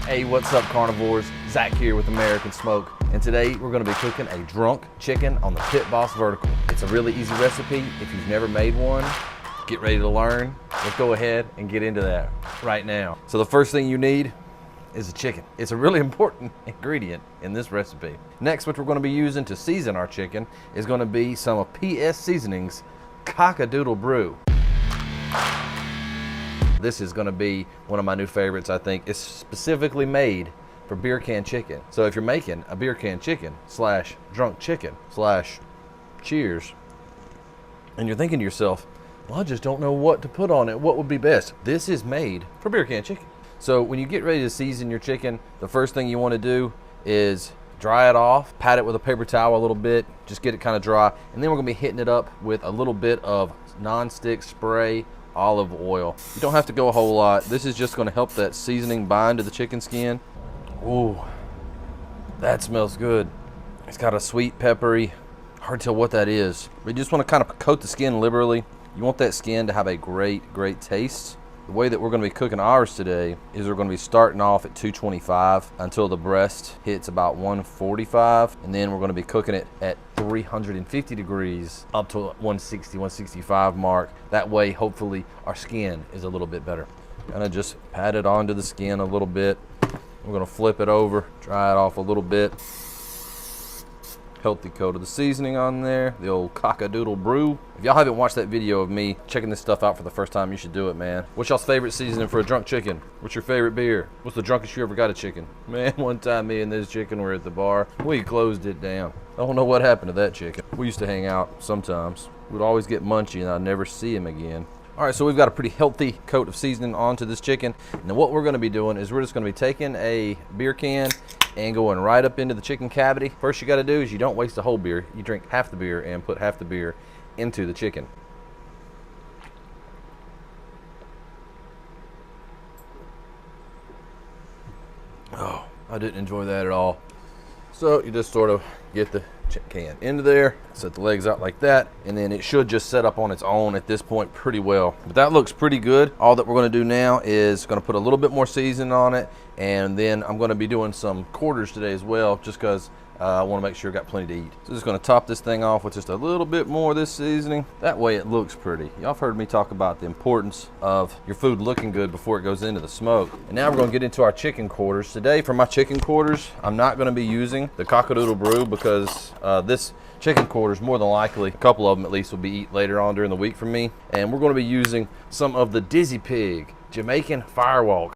Hey, what's up carnivores? Zach here with American Smoke, and today we're going to be cooking a drunk chicken on the pitboss vertical. It's a really easy recipe. If you've never made one, get ready to learn. Let's go ahead and get into that right now. So the first thing you need is a chicken. It's a really important ingredient in this recipe. Next, what we're going to be using to season our chicken is going to be some of PS Seasoning's Cock-a-Doodle Brew. This is going to be one of my new favorites, I think. It's specifically made for beer can chicken. So if you're making a beer can chicken slash drunk chicken slash cheers, and you're thinking to yourself, well, I just don't know what to put on it, what would be best? This is made for beer can chicken. So when you get ready to season your chicken, the first thing you want to do is dry it off, pat it with a paper towel a little bit, just get it kind of dry, and then we're going to be hitting it up with a little bit of non-stick spray olive oil. You don't have to go a whole lot. This is just going to help that seasoning bind to the chicken skin. Ooh, that smells good. It's got a sweet, peppery, hard to tell what that is. But you just want to kind of coat the skin liberally. You want that skin to have a great taste. The way that we're going to be cooking ours today is we're going to be starting off at 225 until the breast hits about 145, and then we're going to be cooking it at 350 degrees up to 160, 165 mark. That way, hopefully, our skin is a little bit better. Kind of just pat it onto the skin a little bit. We're going to flip it over, dry it off a little bit. Healthy coat of the seasoning on there, the old Cock-a-Doodle Brew. If y'all haven't watched that video of me checking this stuff out for the first time, you should do it, man. What's y'all's favorite seasoning for a drunk chicken? What's your favorite beer? What's the drunkest you ever got a chicken? Man, one time me and this chicken were at the bar. We closed it down. I don't know what happened to that chicken. We used to hang out sometimes. We'd always get munchy and I'd never see him again. All right, so we've got a pretty healthy coat of seasoning onto this chicken. Now what we're gonna be doing is we're just gonna be taking a beer can and going right up into the chicken cavity. First you gotta do is you don't waste the whole beer. You drink half the beer and put half the beer into the chicken. Oh, I didn't enjoy that at all. So you just sort of get the can into there, set the legs out like that, and then it should just set up on its own at this point pretty well. But that looks pretty good. All that we're going to do now is going to put a little bit more seasoning on it, and then I'm going to be doing some quarters today as well, just because I want to make sure I got plenty to eat. So just going to top this thing off with just a little bit more of this seasoning. That way it looks pretty. Y'all have heard me talk about the importance of your food looking good before it goes into the smoke. And now we're going to get into our chicken quarters. Today for my chicken quarters, I'm not going to be using the Cock-a-Doodle Brew because this chicken quarters, more than likely, a couple of them at least, will be eaten later on during the week for me. And we're going to be using some of the Dizzy Pig Jamaican Firewalk.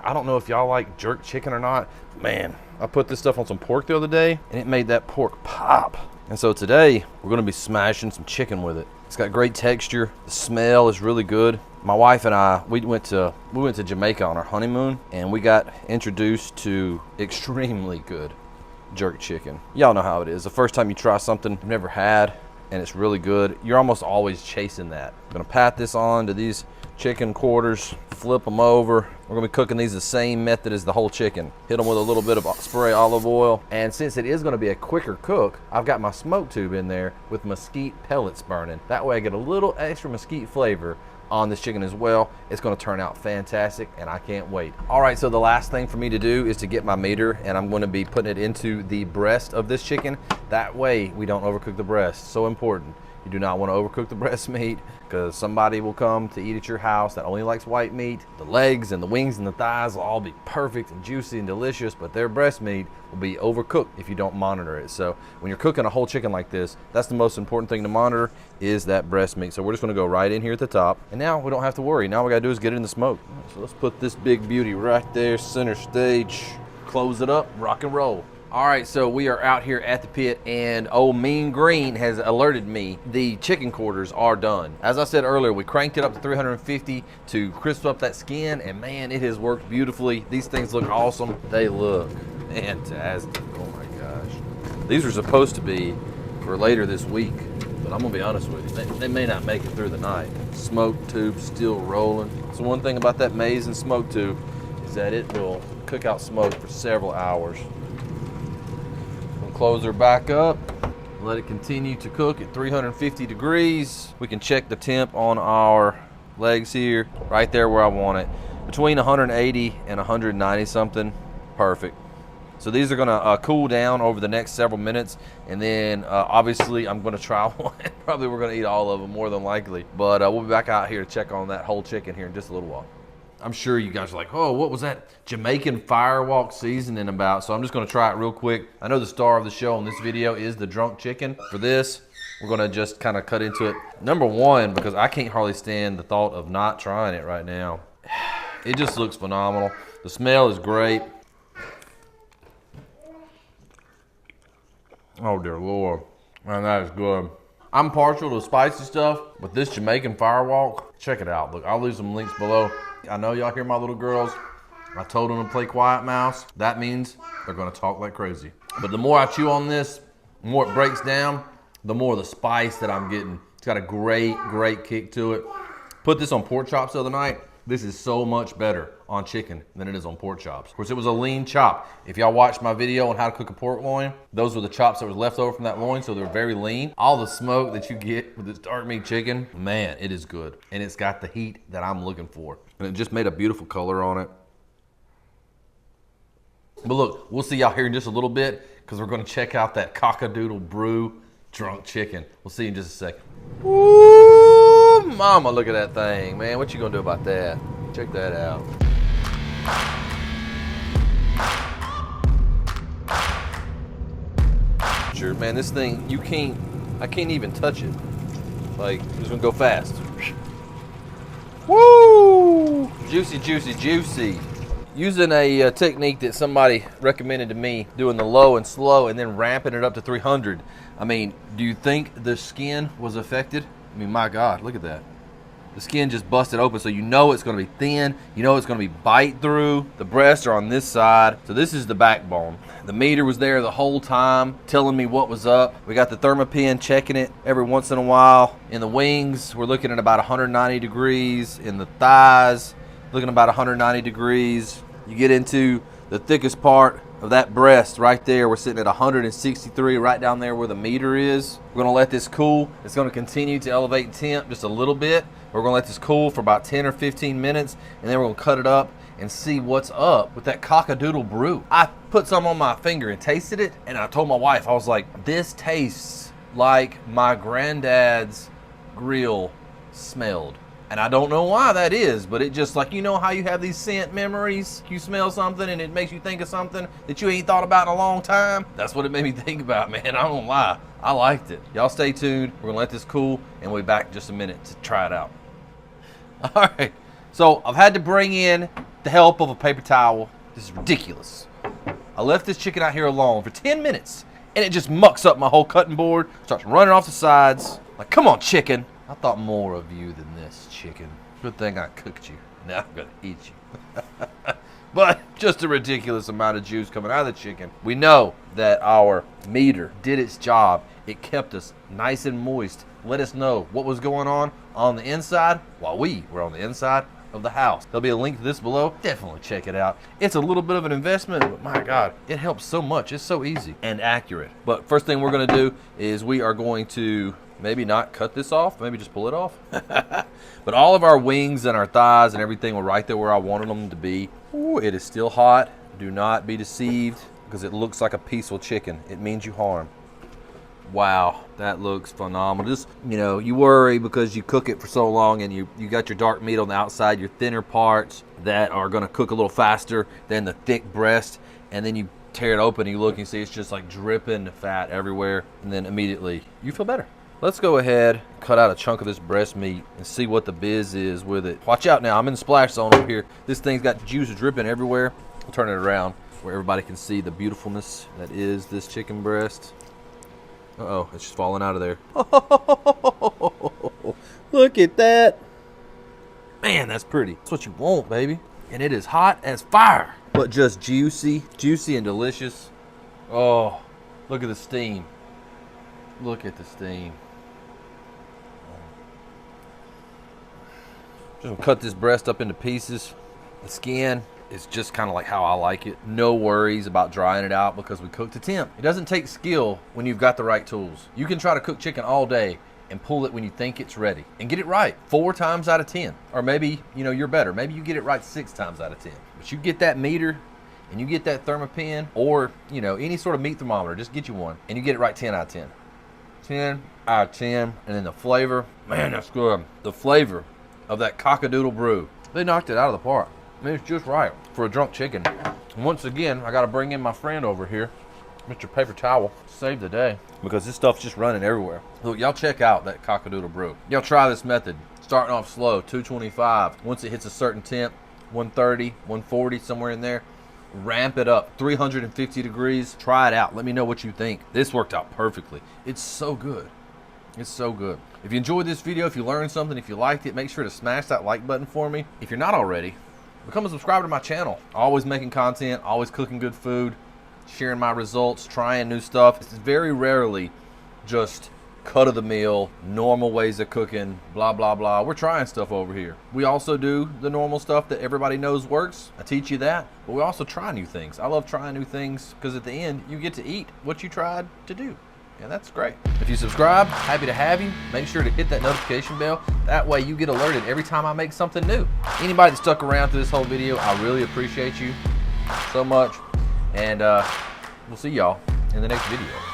I don't know if y'all like jerk chicken or not. Man, I put this stuff on some pork the other day and it made that pork pop. And so today we're gonna be smashing some chicken with it. It's got great texture. The smell is really good. My wife and I, we went to Jamaica on our honeymoon and we got introduced to extremely good jerk chicken. Y'all know how it is. The first time you try something you've never had and it's really good, you're almost always chasing that. I'm gonna pat this on to these chicken quarters, flip them over. We're gonna be cooking these the same method as the whole chicken. Hit them with a little bit of spray olive oil. And since it is gonna be a quicker cook, I've got my smoke tube in there with mesquite pellets burning. That way I get a little extra mesquite flavor on this chicken as well. It's gonna turn out fantastic and I can't wait. All right, so the last thing for me to do is to get my meter, and I'm gonna be putting it into the breast of this chicken. That way we don't overcook the breast. So important. You do not want to overcook the breast meat because somebody will come to eat at your house that only likes white meat. The legs and the wings and the thighs will all be perfect and juicy and delicious, but their breast meat will be overcooked if you don't monitor it. So when you're cooking a whole chicken like this, that's the most important thing to monitor is that breast meat. So we're just going to go right in here at the top. And now we don't have to worry. Now all we got to do is get it in the smoke. So let's put this big beauty right there, center stage. Close it up, rock and roll. All right, so we are out here at the pit and old Mean Green has alerted me the chicken quarters are done. As I said earlier, we cranked it up to 350 to crisp up that skin, and man, it has worked beautifully. These things look awesome. They look fantastic. Oh my gosh. These were supposed to be for later this week, but I'm gonna be honest with you, they may not make it through the night. Smoke tube still rolling. So one thing about that amazing smoke tube is that it will cook out smoke for several hours. Close her back up, let it continue to cook at 350 degrees. We can check the temp on our legs here, right there where I want it. Between 180 and 190 something, perfect. So these are gonna cool down over the next several minutes, and then obviously I'm gonna try one. Probably we're gonna eat all of them more than likely, but we'll be back out here to check on that whole chicken here in just a little while. I'm sure you guys are like, oh, what was that Jamaican firewalk seasoning about? So I'm just gonna try it real quick. I know the star of the show on this video is the drunk chicken. For this, we're gonna just kind of cut into it. Number one, because I can't hardly stand the thought of not trying it right now. It just looks phenomenal. The smell is great. Oh dear Lord, man, that is good. I'm partial to spicy stuff, but this Jamaican firewalk, check it out. Look, I'll leave some links below. I know y'all hear my little girls. I told them to play quiet mouse. That means they're gonna talk like crazy. But the more I chew on this, the more it breaks down, the more the spice that I'm getting. It's got a great, great kick to it. Put this on pork chops the other night. This is so much better on chicken than it is on pork chops. Of course, it was a lean chop. If y'all watched my video on how to cook a pork loin, those were the chops that was left over from that loin, so they're very lean. All the smoke that you get with this dark meat chicken, man, it is good. And it's got the heat that I'm looking for. And it just made a beautiful color on it. But look, we'll see y'all here in just a little bit, because we're gonna check out that Cock-a-Doodle Brew drunk chicken. We'll see you in just a second. Ooh, mama, look at that thing, man. What you gonna do about that? Check that out. Sure, man, this thing, I can't even touch it. Like, it's gonna go fast. Woo! Juicy, juicy, juicy. Using a technique that somebody recommended to me, doing the low and slow and then ramping it up to 300. I mean, do you think the skin was affected? I mean, my God, look at that. The skin just busted open, so you know it's gonna be thin, you know it's gonna be bite through. The breasts are on this side, so this is the backbone. The meter was there the whole time, telling me what was up. We got the thermopin checking it every once in a while. In the wings, we're looking at about 190 degrees. In the thighs, looking about 190 degrees. You get into the thickest part of that breast right there, we're sitting at 163 right down there where the meter is. We're gonna let this cool. It's gonna continue to elevate temp just a little bit. We're gonna let this cool for about 10 or 15 minutes, and then we're gonna cut it up and see what's up with that Cock-a-Doodle Brew. I put some on my finger and tasted it, and I told my wife, I was like, this tastes like my granddad's grill smelled. And I don't know why that is, but it just, like, you know how you have these scent memories? You smell something and it makes you think of something that you ain't thought about in a long time? That's what it made me think about, man. I don't lie. I liked it. Y'all stay tuned. We're gonna let this cool and we'll be back in just a minute to try it out. All right, so I've had to bring in the help of a paper towel. This is ridiculous. I left this chicken out here alone for 10 minutes and it just mucks up my whole cutting board, starts running off the sides. Like, come on, chicken. I thought more of you than this, chicken. Good thing I cooked you. Now I'm gonna eat you. But just a ridiculous amount of juice coming out of the chicken. We know that our meter did its job. It kept us nice and moist. Let us know what was going on the inside while we were on the inside of the house. There'll be a link to this below. Definitely check it out. It's a little bit of an investment, but my God, it helps so much. It's so easy and accurate. But first thing we're gonna do is we are going to maybe not cut this off, maybe just pull it off. But all of our wings and our thighs and everything were right there where I wanted them to be. Ooh, it is still hot. Do not be deceived because it looks like a peaceful chicken. It means you harm. Wow, that looks phenomenal. Just, you know, you worry because you cook it for so long and you got your dark meat on the outside, your thinner parts that are gonna cook a little faster than the thick breast, and then you tear it open and you look and you see it's just like dripping fat everywhere, and then immediately you feel better. Let's go ahead, cut out a chunk of this breast meat and see what the biz is with it. Watch out now, I'm in the splash zone over here. This thing's got juice dripping everywhere. I'll turn it around where everybody can see the beautifulness that is this chicken breast. Uh-oh, it's just falling out of there. Look at that. Man, that's pretty. That's what you want, baby. And it is hot as fire, but just juicy, juicy and delicious. Oh, look at the steam. Look at the steam. Just gonna cut this breast up into pieces. The skin is just kind of like how I like it. No worries about drying it out because we cooked to temp. It doesn't take skill when you've got the right tools. You can try to cook chicken all day and pull it when you think it's ready. And get it right 4 times out of 10. Or maybe, you know, you're better. Maybe you get it right 6 times out of 10. But you get that meter and you get that Thermopin, or, you know, any sort of meat thermometer, just get you one, and you get it right 10 out of 10. 10 out of 10. And then the flavor, man, that's good. The flavor of that cockadoodle brew. They knocked it out of the park. I mean, it's just right for a drunk chicken. And once again, I got to bring in my friend over here, Mr. Paper Towel, save the day, because this stuff's just running everywhere. Look, y'all check out that cockadoodle brew. Y'all try this method, starting off slow, 225. Once it hits a certain temp, 130, 140, somewhere in there, ramp it up, 350 degrees. Try it out. Let me know what you think. This worked out perfectly. It's so good. It's so good. If you enjoyed this video, if you learned something, if you liked it, make sure to smash that like button for me. If you're not already, become a subscriber to my channel. Always making content, always cooking good food, sharing my results, trying new stuff. It's very rarely just cut of the meal, normal ways of cooking, blah, blah, blah. We're trying stuff over here. We also do the normal stuff that everybody knows works. I teach you that, but we also try new things. I love trying new things because at the end, you get to eat what you tried to do. And that's great. If you subscribe, happy to have you. Make sure to hit that notification bell. That way you get alerted every time I make something new. Anybody that stuck around through this whole video, I really appreciate you so much. And we'll see y'all in the next video.